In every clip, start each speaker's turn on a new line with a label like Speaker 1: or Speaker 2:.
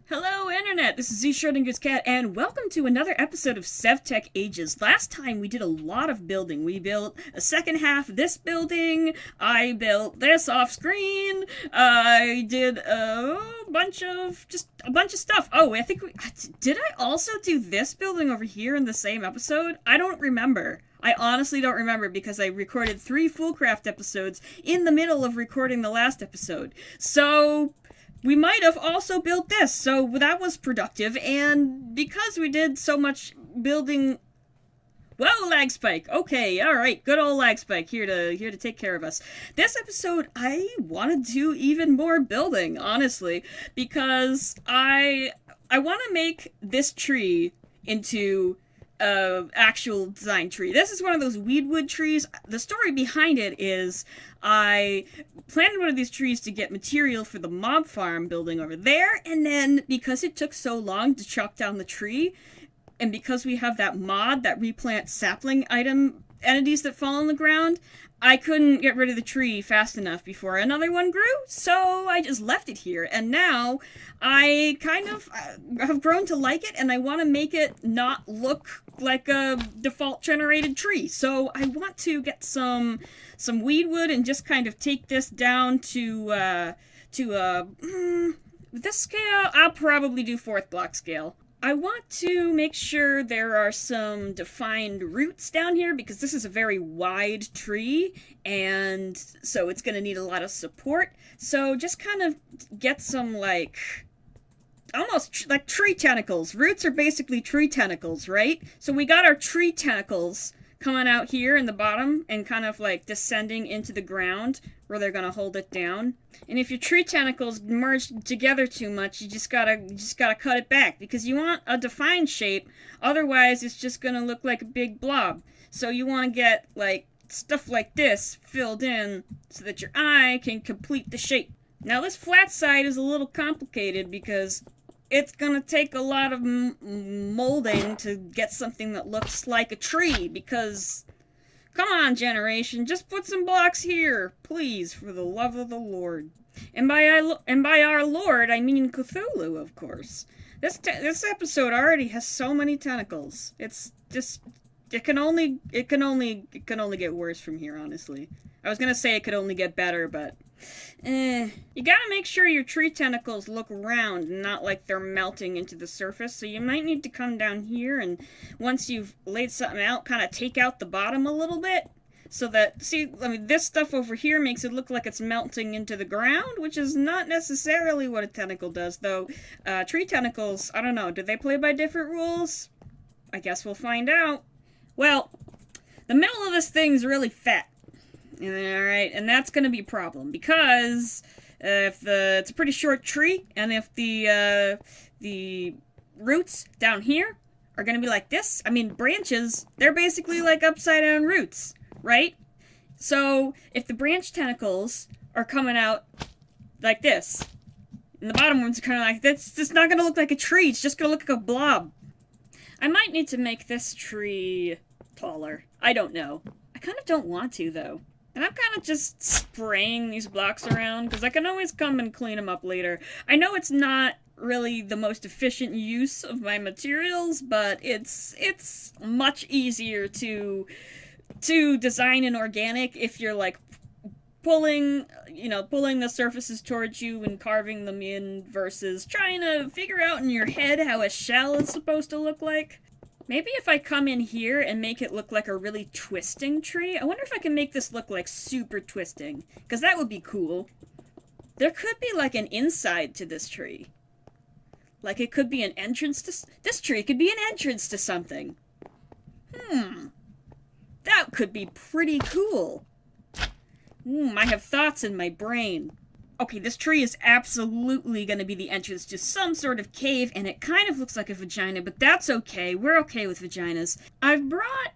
Speaker 1: Hello, Internet! This is Z Schrodinger's cat, and welcome to another episode of Sevtech Ages. Last time we did a lot of building. We built a second half of this building, I built this off screen, I did a bunch of stuff. Oh, I think did I also do this building over here in the same episode? I don't remember. I honestly don't remember because I recorded 3 Fullcraft episodes in the middle of recording the last episode. So we might have also built this, so that was productive, and because we did so much building... Whoa, lag spike! Okay, alright, good old lag spike, here to take care of us. This episode, I want to do even more building, honestly, because I want to make this tree into actual design tree. This is one of those weedwood trees. The story behind it is I planted one of these trees to get material for the mob farm building over there, and then because it took so long to chop down the tree, and because we have that mod that replant sapling entities that fall on the ground, I couldn't get rid of the tree fast enough before another one grew, so I just left it here. And now I kind of have grown to like it, and I want to make it not look like a default generated tree. So I want to get some weedwood and just kind of take this down to this scale. I'll probably do 4th block scale. I want to make sure there are some defined roots down here because this is a very wide tree, and so it's going to need a lot of support. So just kind of get some, like, almost like tree tentacles. Roots are basically tree tentacles, right? So we got our tree tentacles coming out here in the bottom and kind of like descending into the ground where they're gonna hold it down. And if your tree tentacles merge together too much, you just gotta cut it back because you want a defined shape. Otherwise, it's just gonna look like a big blob. So you want to get like stuff like this filled in so that your eye can complete the shape. Now this flat side is a little complicated because it's gonna take a lot of molding to get something that looks like a tree, because, come on, generation, just put some blocks here, please, for the love of the Lord. And by our Lord, I mean Cthulhu, of course. This episode already has so many tentacles. It's just, it can only get worse from here, honestly. I was gonna say it could only get better, but you gotta make sure your tree tentacles look round and not like they're melting into the surface, so you might need to come down here and once you've laid something out, kind of take out the bottom a little bit so that, see, I mean, this stuff over here makes it look like it's melting into the ground, which is not necessarily what a tentacle does, though. Tree tentacles, I don't know, do they play by different rules? I guess we'll find out. Well, the middle of this thing's really fat. Alright, and that's going to be a problem, because if it's a pretty short tree, and if the roots down here are going to be like this, I mean, branches, they're basically like upside-down roots, right? So, if the branch tentacles are coming out like this, and the bottom ones are kind of like, that's just not going to look like a tree, it's just going to look like a blob. I might need to make this tree taller. I don't know. I kind of don't want to, though. And I'm kind of just spraying these blocks around, because I can always come and clean them up later. I know it's not really the most efficient use of my materials, but it's much easier to design in organic if you're, like, pulling the surfaces towards you and carving them in versus trying to figure out in your head how a shell is supposed to look like. Maybe if I come in here and make it look like a really twisting tree. I wonder if I can make this look like super twisting, because that would be cool. There could be like an inside to this tree. Like it could be an entrance to... This tree could be an entrance to something. That could be pretty cool. I have thoughts in my brain. Okay, this tree is absolutely going to be the entrance to some sort of cave, and it kind of looks like a vagina, but that's okay. We're okay with vaginas. I've brought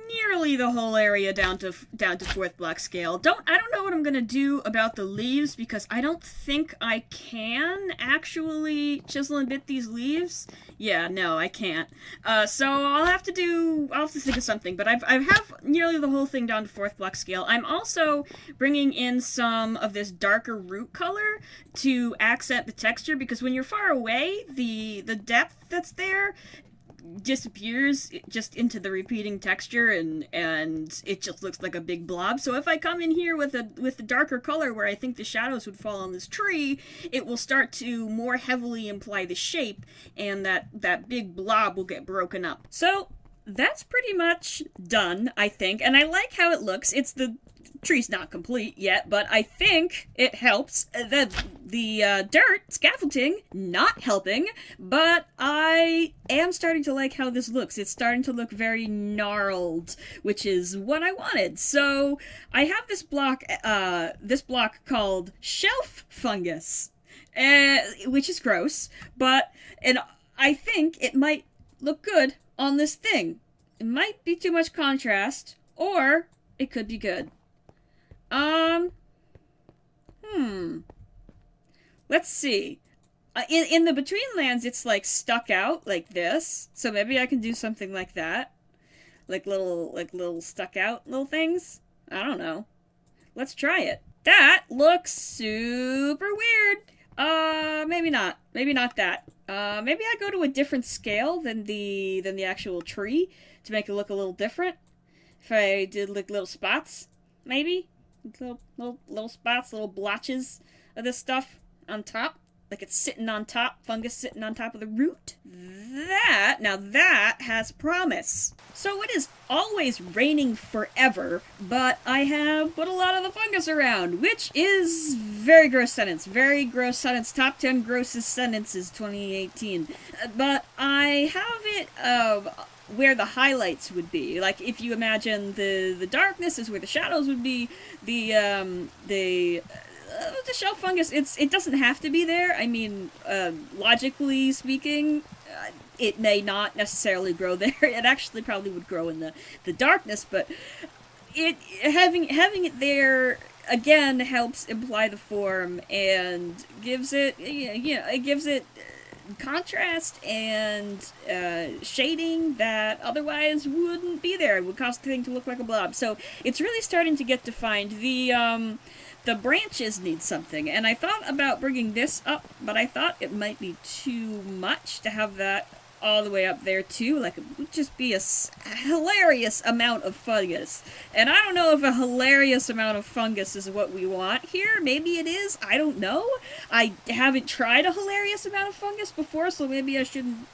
Speaker 1: nearly the whole area down to 4th block scale. I don't know what I'm gonna do about the leaves, because I don't think I can actually chisel and bit these leaves. Yeah, no, I can't. So I'll have to think of something, but I have nearly the whole thing down to 4th block scale. I'm also bringing in some of this darker root color to accent the texture, because when you're far away, the depth that's there disappears just into the repeating texture, and it just looks like a big blob. So if I come in here with the darker color where I think the shadows would fall on this tree, it will start to more heavily imply the shape, and that big blob will get broken up. So that's pretty much done, I think, and I like how it looks. The tree's not complete yet, but I think it helps. The dirt scaffolding not helping, but I am starting to like how this looks. It's starting to look very gnarled, which is what I wanted. So I have this block called shelf fungus, which is gross, and I think it might look good on this thing. It might be too much contrast, or it could be good. Let's see. In the between lands, it's like stuck out like this, so maybe I can do something like that, like little stuck out little things. I don't know. Let's try it. That looks super weird. Maybe not. Maybe not that. Maybe I go to a different scale than the actual tree to make it look a little different. If I did like little spots, maybe. Little spots, little blotches of this stuff on top, like it's sitting on top, fungus sitting on top of the root. Now that has promise. So it is always raining forever, but I have put a lot of the fungus around, which is very gross sentence. Very gross sentence. Top 10 grossest sentences 2018. But I have it where the highlights would be. Like, if you imagine the darkness is where the shadows would be, the shelf fungus, it doesn't have to be there. I mean, logically speaking, it may not necessarily grow there. It actually probably would grow in the darkness, but having it there again helps imply the form and gives it, it gives it contrast and shading that otherwise wouldn't be there. It would cause the thing to look like a blob. So it's really starting to get defined. The branches need something, and I thought about bringing this up, but I thought it might be too much to have that all the way up there too. Like, it would just be a hilarious amount of fungus, and I don't know if a hilarious amount of fungus is what we want here. Maybe it is, I don't know. I haven't tried a hilarious amount of fungus before, so maybe I shouldn't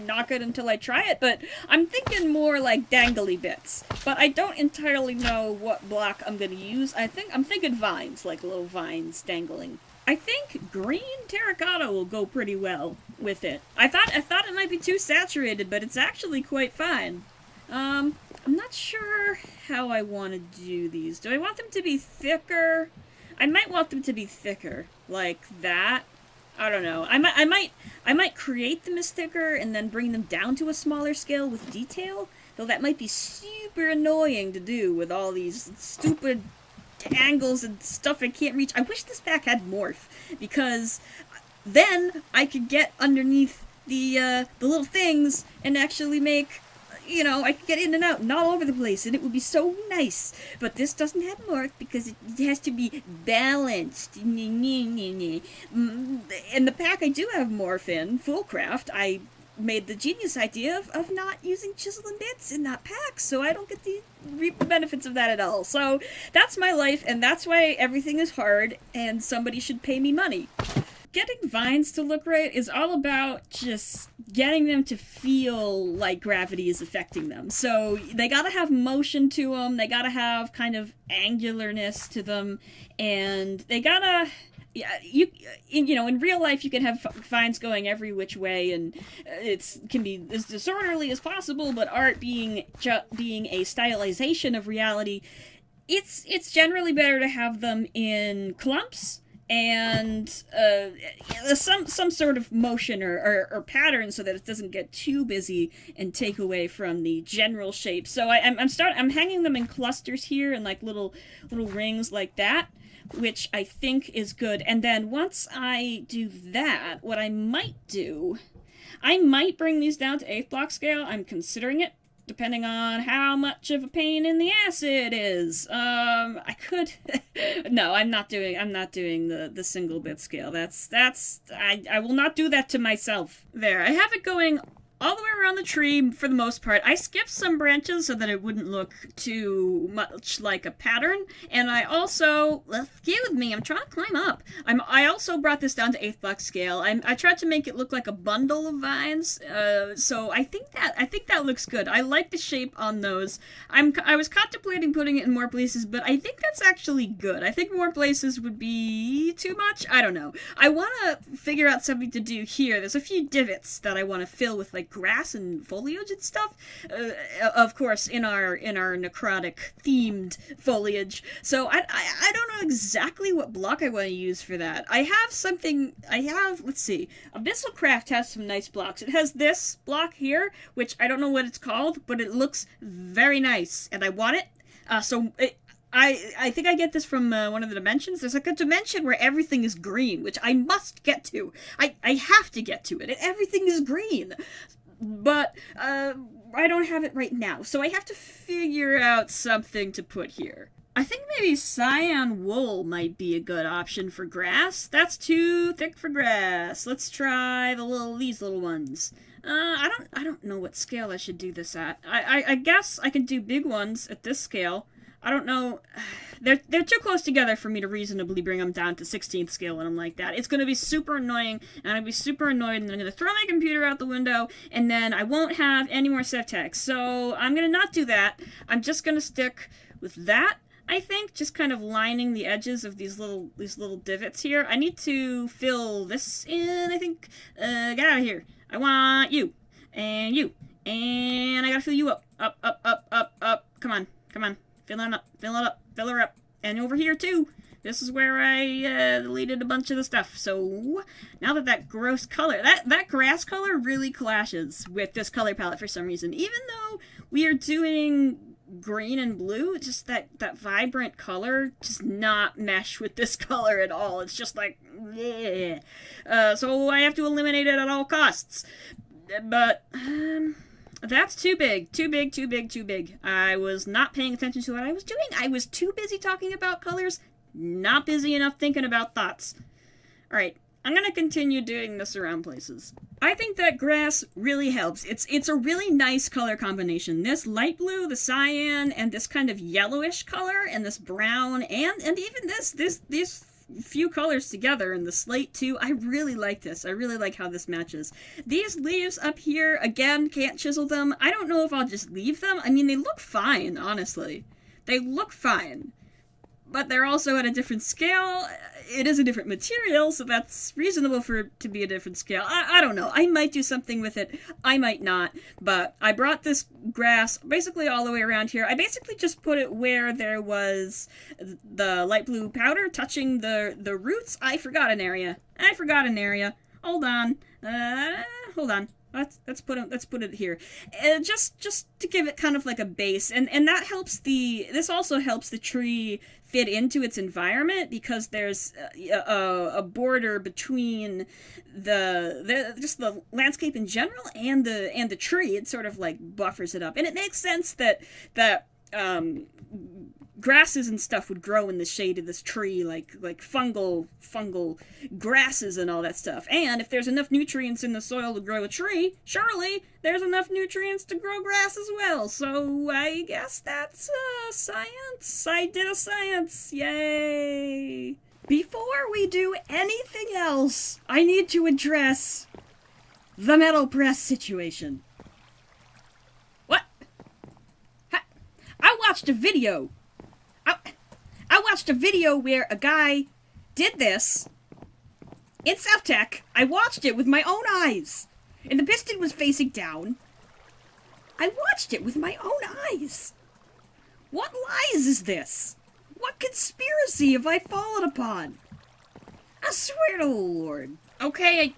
Speaker 1: knock it until I try it, but I'm thinking more like dangly bits. But I don't entirely know what block I'm gonna use. I'm thinking vines, like little vines dangling. I think green terracotta will go pretty well with it. I thought it might be too saturated, but it's actually quite fine. I'm not sure how I want to do these. Do I want them to be thicker? I might want them to be thicker, like that. I don't know. I might create them as thicker and then bring them down to a smaller scale with detail, though that might be super annoying to do with all these stupid angles and stuff I can't reach. I wish this pack had morph, because then I could get underneath the little things and actually make, I could get in and out and all over the place, and it would be so nice. But this doesn't have morph because it has to be balanced. In the pack I do have morph in, Full Craft, I made the genius idea of not using chisel and bits in that pack, so I don't get the reap the benefits of that at all. So that's my life, and that's why everything is hard, and somebody should pay me money. Getting vines to look right is all about just getting them to feel like gravity is affecting them. So they gotta have motion to them, they gotta have kind of angularness to them, and they gotta... in real life you can have vines going every which way, and it can be as disorderly as possible, but art being a stylization of reality, it's generally better to have them in clumps and some sort of motion or pattern so that it doesn't get too busy and take away from the general shape. So I'm hanging them in clusters here and like little rings like that, which I think is good. And then once I do that, what I might do, I might bring these down to 8th block scale. I'm considering it, depending on how much of a pain in the ass it is. I could... No, I'm not doing the single bit scale. I will not do that to myself. There, I have it going all the way around the tree for the most part. I skipped some branches so that it wouldn't look too much like a pattern, and I also, excuse me, I'm trying to climb up. I also brought this down to 8th block scale. I tried to make it look like a bundle of vines, so I think that looks good. I like the shape on those. I was contemplating putting it in more places, but I think that's actually good. I think more places would be too much. I don't know. I want to figure out something to do here. There's a few divots that I want to fill with like grass and foliage and stuff, of course in our necrotic themed foliage. So I don't know exactly what block I want to use for that. Let's see, Abyssal Craft has some nice blocks. It has this block here, which I don't know what it's called, but it looks very nice and I want it. I think I get this from one of the dimensions. There's like a dimension where everything is green, which I must get to. I have to get to it. Everything is green. But I don't have it right now, so I have to figure out something to put here. I think maybe cyan wool might be a good option for grass. That's too thick for grass. Let's try these little ones. I don't know what scale I should do this at. I guess I can do big ones at this scale. I don't know. They're too close together for me to reasonably bring them down to 16th scale when I'm like that. It's going to be super annoying, and I'll be super annoyed, and I'm going to throw my computer out the window, and then I won't have any more Sevtech. So I'm going to not do that. I'm just going to stick with that, I think, just kind of lining the edges of these little divots here. I need to fill this in, I think. Get out of here. I want you, and you, and I gotta fill you up. Up. Come on. Fill it up, fill her up. And over here, too. This is where I deleted a bunch of the stuff. So, now that gross color, that grass color really clashes with this color palette for some reason. Even though we are doing green and blue, just that vibrant color does not mesh with this color at all. It's just like, yeah. So I have to eliminate it at all costs. But, that's too big. I was not paying attention to what I was doing. I was too busy talking about colors, not busy enough thinking about thoughts. Alright, I'm gonna continue doing this around places. I think that grass really helps. It's a really nice color combination. This light blue, the cyan, and this kind of yellowish color, and this brown, and even these few colors together in the slate too. I really like this. I really like how this matches. These leaves up here, again, can't chisel them. I don't know if I'll just leave them. I mean, they look fine, honestly. They look fine. But they're also at a different scale. It is a different material, so that's reasonable for it to be a different scale. I don't know. I might do something with it. I might not. But I brought this grass basically all the way around here. I basically just put it where there was the light blue powder touching the roots. I forgot an area. Hold on. Let's put it here, just to give it kind of like a base, and that helps this also helps the tree fit into its environment, because there's a border between just the landscape in general and the tree. It sort of like buffers it up, and it makes sense that grasses and stuff would grow in the shade of this tree, like fungal grasses and all that stuff. And if there's enough nutrients in the soil to grow a tree, surely there's enough nutrients to grow grass as well. So I guess that's science. I did a science. Yay! Before we do anything else, I need to address the metal press situation. What? I watched a video. I watched a video where a guy did this in Sevtech. I watched it with my own eyes. And the piston was facing down. I watched it with my own eyes. What lies is this? What conspiracy have I fallen upon? I swear to the Lord. Okay,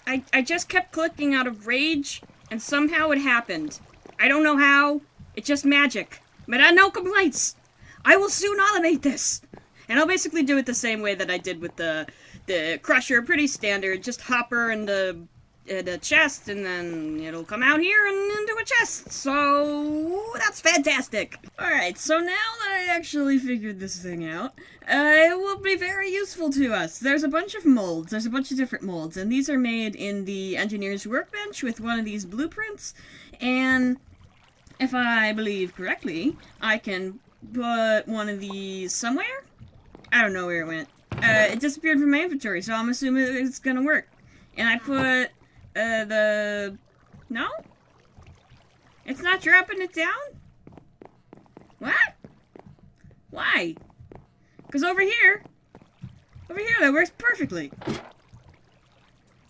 Speaker 1: I just kept clicking out of rage, and somehow it happened. I don't know how. It's just magic. But I have no complaints. I will soon automate this. And I'll basically do it the same way that I did with the crusher. Pretty standard. Just hopper and the chest, and then it'll come out here and into a chest. So that's fantastic. Alright, so now that I actually figured this thing out, it will be very useful to us. There's a bunch of molds. There's a bunch of different molds, and these are made in the engineer's workbench with one of these blueprints, and if I believe correctly, I can put one of these somewhere? I don't know where it went. It disappeared from my inventory, so I'm assuming it's gonna work. And I put no? It's not dropping it down? What? Why? Because over here, that works perfectly.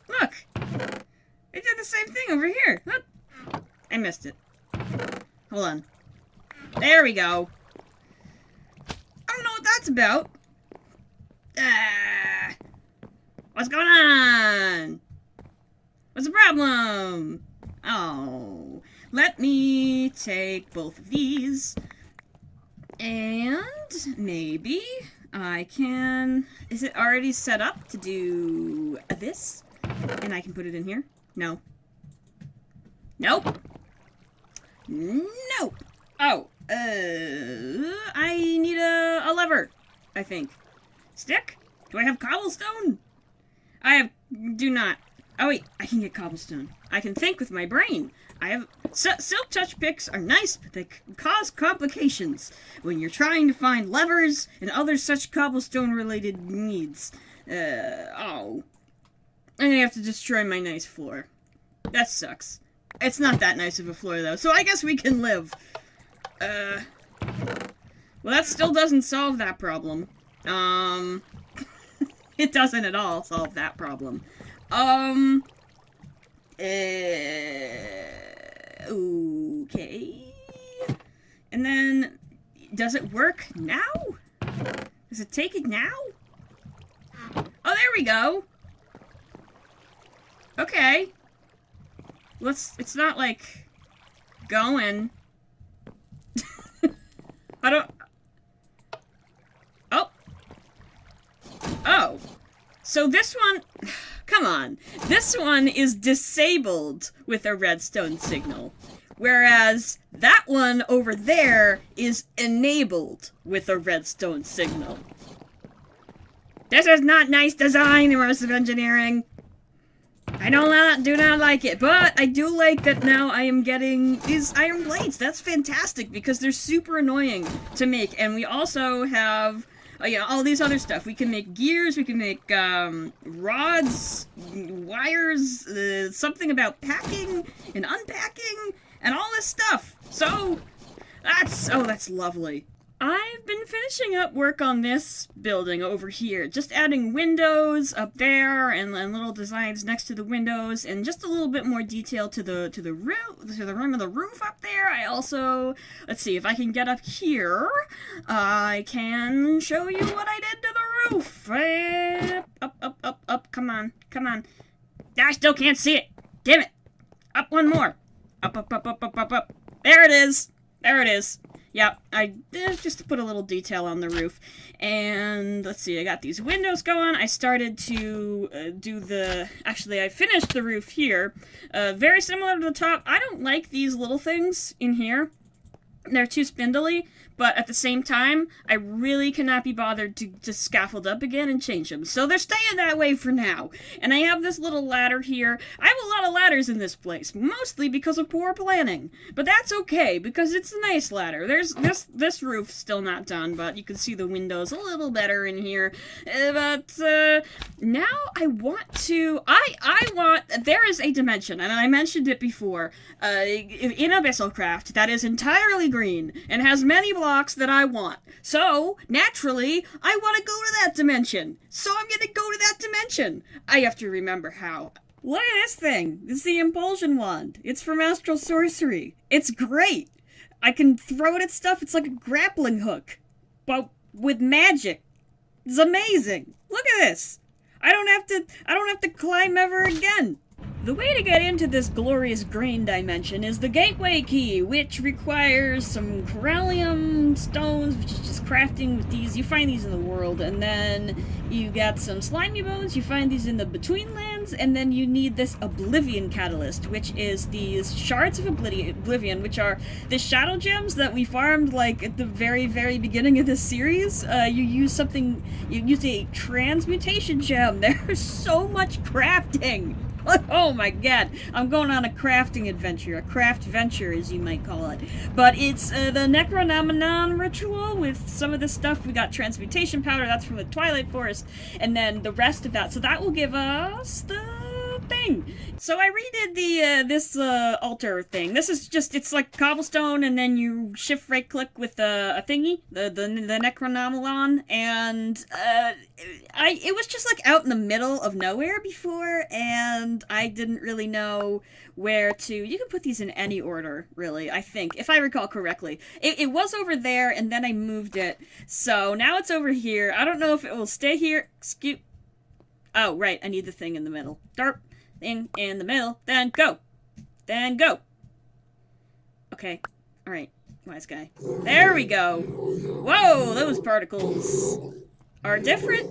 Speaker 1: Look! It did the same thing over here. Look! I missed it. Hold on. There we go. I don't know what that's about. What's going on? What's the problem? Oh, let me take both of these, and maybe I can... Is it already set up to do this? And I can put it in here? No. Nope. Nope. Oh, I need a lever, I think. Stick? Do I have cobblestone? Do not. Oh wait, I can get cobblestone. I can think with my brain. I have... Silk touch picks are nice, but they cause complications when you're trying to find levers and other such cobblestone-related needs. Oh. I'm gonna have to destroy my nice floor. That sucks. It's not that nice of a floor, though, so I guess we can live. Well, that still doesn't solve that problem. It doesn't at all solve that problem. Okay. And then, does it work now? Does it take it now? Oh, there we go. Okay. It's not like going. I don't... Oh. Oh. So this one... Come on. This one is disabled with a redstone signal. Whereas that one over there is enabled with a redstone signal. This is not nice design, immersive engineering. I do not like it, but I do like that now I am getting these iron plates. That's fantastic because they're super annoying to make, and we also have all these other stuff. We can make gears, we can make rods, wires, something about packing and unpacking, and all this stuff. So that's lovely. I've been finishing up work on this building over here, just adding windows up there and little designs next to the windows, and just a little bit more detail to the rim of the roof up there. I also, let's see if I can get up here. I can show you what I did to the roof. Up. Come on. I still can't see it. Damn it. Up one more. Up. There it is. Yep, just to put a little detail on the roof. And let's see, I got these windows going. I started to I finished the roof here. Very similar to the top. I don't like these little things in here. They're too spindly, but at the same time, I really cannot be bothered to scaffold up again and change them. So they're staying that way for now. And I have this little ladder here. I have a lot of ladders in this place, mostly because of poor planning. But that's okay, because it's a nice ladder. There's this roof's still not done, but you can see the windows a little better in here. But now I want to... There is a dimension, and I mentioned it before, in Abyssalcraft that is entirely green and has many blocks that I want. So, naturally, I want to go to that dimension. So I'm going to go to that dimension. I have to remember how. Look at this thing. It's the Impulsion Wand. It's from Astral Sorcery. It's great. I can throw it at stuff. It's like a grappling hook, but with magic. It's amazing. Look at this. I don't have to climb ever again. The way to get into this glorious grain dimension is the gateway key, which requires some corallium stones, which is just crafting with these. You find these in the world, and then you got some slimy bones, you find these in the between lands, and then you need this oblivion catalyst, which is these shards of oblivion, which are the shadow gems that we farmed like at the very, very beginning of this series. You use a transmutation gem. There's so much crafting. Oh my god, I'm going on a crafting adventure, a craft venture as you might call it. But it's the Necronomenon ritual with some of this stuff. We got transmutation powder, that's from the Twilight Forest, and then the rest of that. So that will give us the thing. So I redid the this altar thing. This is just, it's like cobblestone, and then you shift right click with a thingy, the Necronomenon, and it was just like out in the middle of nowhere before, and I didn't really know where to. You can put these in any order, really, I think, if I recall correctly. It was over there, and then I moved it, so now it's over here. I don't know if it will stay here. Oh, right, I need the thing in the middle. Darp. Thing in the middle, then go. Then go. Okay, alright, wise guy. There we go. Whoa, those particles are different.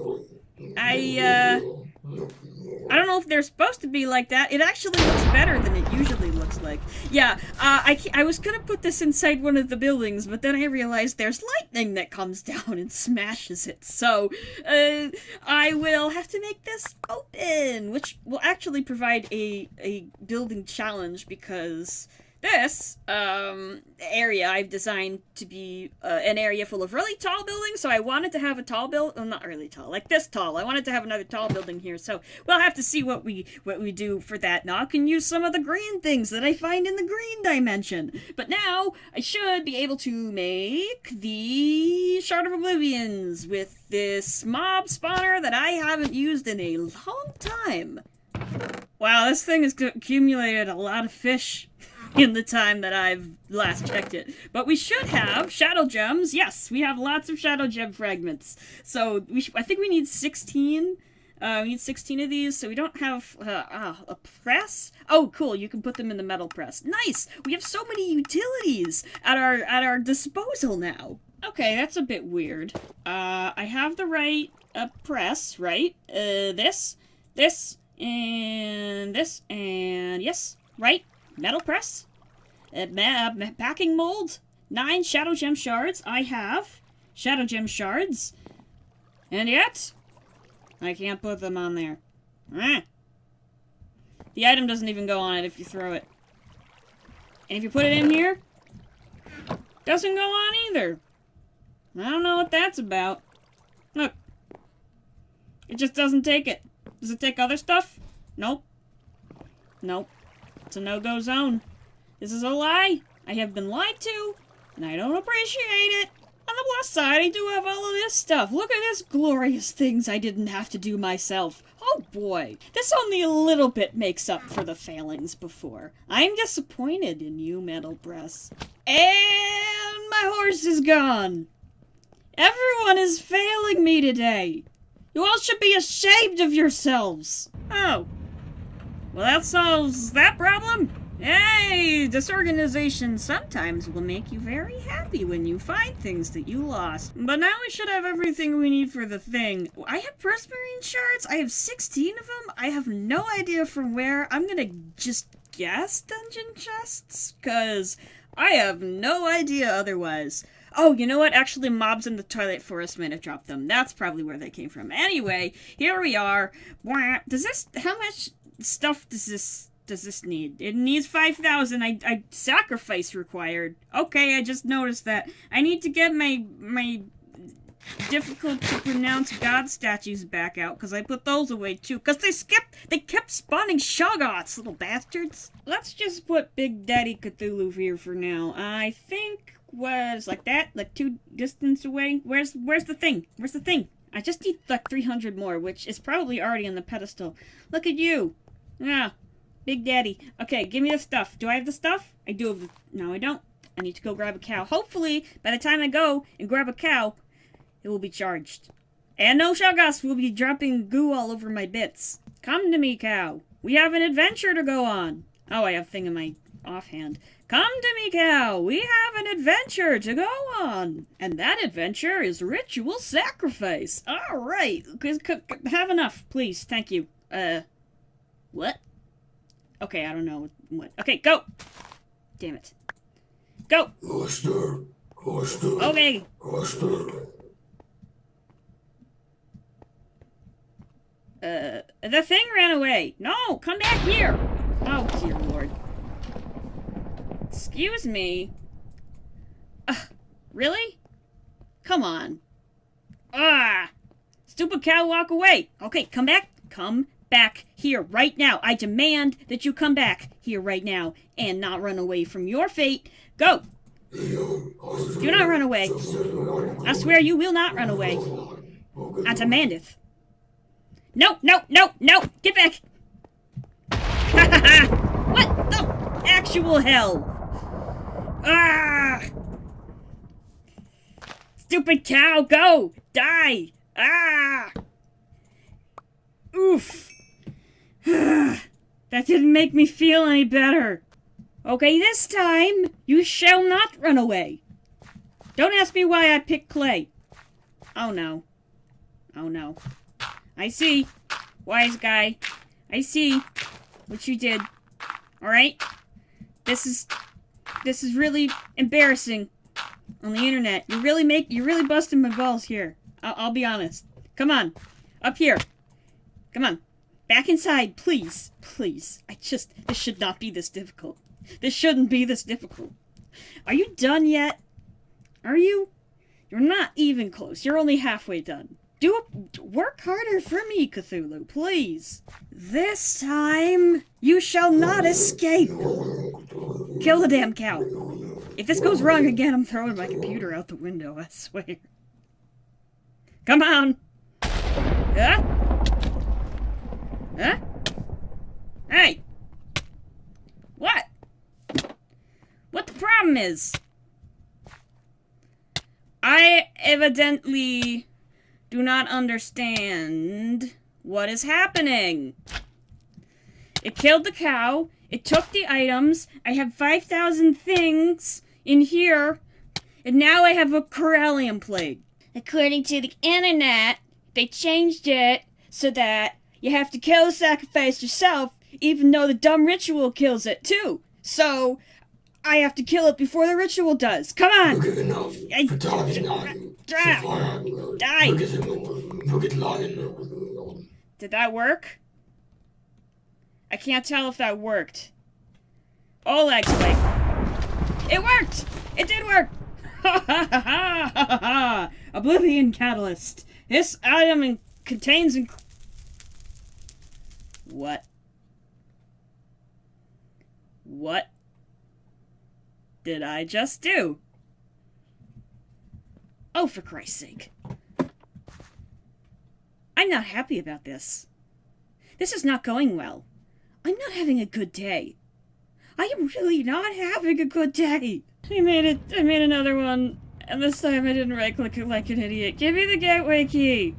Speaker 1: I don't know if they're supposed to be like that. It actually looks better than it usually looks like. Yeah, I was gonna put this inside one of the buildings, but then I realized there's lightning that comes down and smashes it. So, I will have to make this open, which will actually provide a building challenge, because this area I've designed to be an area full of really tall buildings, so I wanted to have a tall well, not really tall, like this tall. I wanted to have another tall building here, so we'll have to see what we do for that. Now I can use some of the green things that I find in the green dimension. But now I should be able to make the Shard of Oblivions with this mob spawner that I haven't used in a long time. Wow, this thing has accumulated a lot of fish in the time that I've last checked it. But we should have shadow gems. Yes, we have lots of shadow gem fragments. So I think we need 16. We need 16 of these, so we don't have a press. Oh, cool! You can put them in the metal press. Nice. We have so many utilities at our disposal now. Okay, that's a bit weird. I have the right press, right? This, and this, and yes, right. Metal press, packing mold, 9 shadow gem shards. I have shadow gem shards, and yet I can't put them on there. The item doesn't even go on it if you throw it, and if you put it in here, doesn't go on either. I don't know what that's about. Look, it just doesn't take it. Does it take other stuff? Nope. Nope. It's a no-go zone. This is a lie. I have been lied to, and I don't appreciate it. On the plus side, I do have all of this stuff. Look at this glorious things I didn't have to do myself. Oh boy. This only a little bit makes up for the failings before. I'm disappointed in you, Metal Press. And my horse is gone. Everyone is failing me today. You all should be ashamed of yourselves. Oh. Well, that solves that problem. Hey, disorganization sometimes will make you very happy when you find things that you lost. But now we should have everything we need for the thing. I have prismarine shards. I have 16 of them. I have no idea from where. I'm gonna just guess dungeon chests, because I have no idea otherwise. Oh, you know what? Actually, mobs in the Twilight Forest might have dropped them. That's probably where they came from. Anyway, here we are. Does this... How much stuff does this need? It needs 5,000. I sacrifice required. Okay, I just noticed that. I need to get my difficult to pronounce god statues back out, because I put those away too. Because they kept spawning Shoggoths, little bastards. Let's just put Big Daddy Cthulhu here for now. I think was like that, like 2 distance away. Where's the thing? Where's the thing? I just need like 300 more, which is probably already on the pedestal. Look at you. Yeah, Big Daddy. Okay, give me the stuff. Do I have the stuff? I do have the... No, I don't. I need to go grab a cow. Hopefully, by the time I go and grab a cow, it will be charged. And no Shoggoths will be dropping goo all over my bits. Come to me, cow. We have an adventure to go on. Oh, I have a thing in my offhand. Come to me, cow. We have an adventure to go on. And that adventure is ritual sacrifice. All right. Have enough, please. Thank you. What? Okay, I don't know what. Okay, go. Damn it. Go. Okay. The thing ran away. No, come back here. Oh, dear Lord. Excuse me. Really? Come on. Stupid cow, walk away. Okay, come back. Come back here right now. I demand that you come back here right now and not run away from your fate. Go. Do not run away. I swear you will not run away. I demandeth. No, no, no, no! Get back! What the actual hell? Stupid cow, go! Die! Oof! That didn't make me feel any better. Okay, this time, you shall not run away. Don't ask me why I picked clay. Oh no. Oh no. I see. Wise guy. I see what you did. Alright? This is really embarrassing on the internet. You're really busting my balls here. I'll be honest. Come on. Up here. Come on. Back inside, please. Please. This should not be this difficult. This shouldn't be this difficult. Are you done yet? Are you? You're not even close. You're only halfway done. Work harder for me, Cthulhu, please. This time, you shall not escape. Kill the damn cow. If this goes wrong again, I'm throwing my computer out the window, I swear. Come on. Huh? Huh? Hey. What? What the problem is? I evidently do not understand what is happening. It killed the cow. It took the items. I have 5,000 things in here. And now I have a Corellium plague. According to the internet, they changed it so that you have to kill the sacrifice yourself, even though the dumb ritual kills it too. So, I have to kill it before the ritual does. Come on! Die! Did that work? I can't tell if that worked. Oleg's way. It worked! It did work! Ha ha ha ha ha ha! Oblivion Catalyst. This item contains... What? What did I just do? Oh, for Christ's sake. I'm not happy about this. This is not going well. I'm not having a good day. I am really not having a good day. I made another one, and this time I didn't right-click it like an idiot. Give me the gateway key.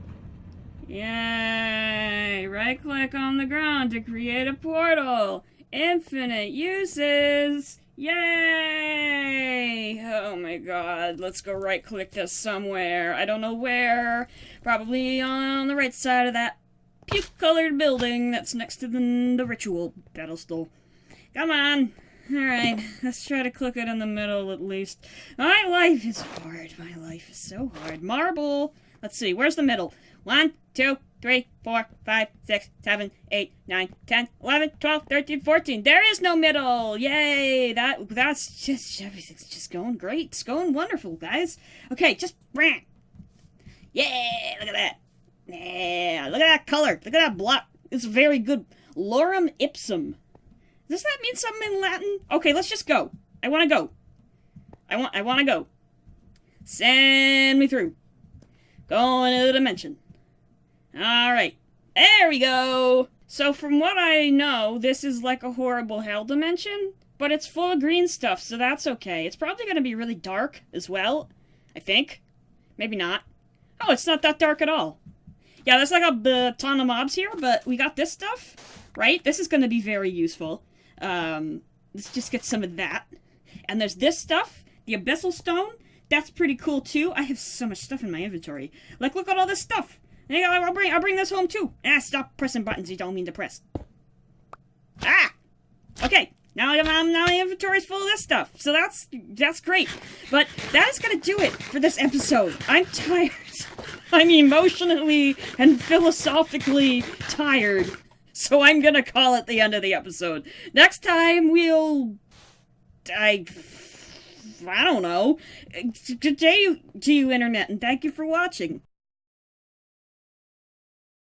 Speaker 1: Yay! Right-click on the ground to create a portal. Infinite uses. Yay! Oh my god, let's go right-click this somewhere. I don't know where. Probably on the right side of that puke-colored building that's next to the ritual pedestal. Come on. Alright, let's try to click it in the middle at least. My life is hard. My life is so hard. Marble! Let's see, where's the middle? 1, 2, 3, 4, 5, 6, 7, 8, 9, 10, 11, 12, 13, 14. There is no middle! Yay! That's just, everything's just going great. It's going wonderful, guys. Okay, just ran. Yeah, look at that. Yeah, look at that color. Look at that block. It's very good. Lorem ipsum. Does that mean something in Latin? Okay, let's just go. I want to go. I want to go. Send me through. Going to the dimension. Alright. There we go. So from what I know, this is like a horrible hell dimension, but it's full of green stuff, so that's okay. It's probably going to be really dark as well, I think. Maybe not. Oh, it's not that dark at all. Yeah, there's like a ton of mobs here, but we got this stuff, right? This is going to be very useful. Let's just get some of that. And there's this stuff, the Abyssal Stone. That's pretty cool, too. I have so much stuff in my inventory. Like, look at all this stuff. I'll bring this home, too. Stop pressing buttons you don't mean to press. Okay. Now my inventory's full of this stuff. So that's great. But that is going to do it for this episode. I'm tired. I'm emotionally and philosophically tired. So I'm going to call it the end of the episode. Next time we'll... I don't know. Good day to you, Internet, and thank you for watching.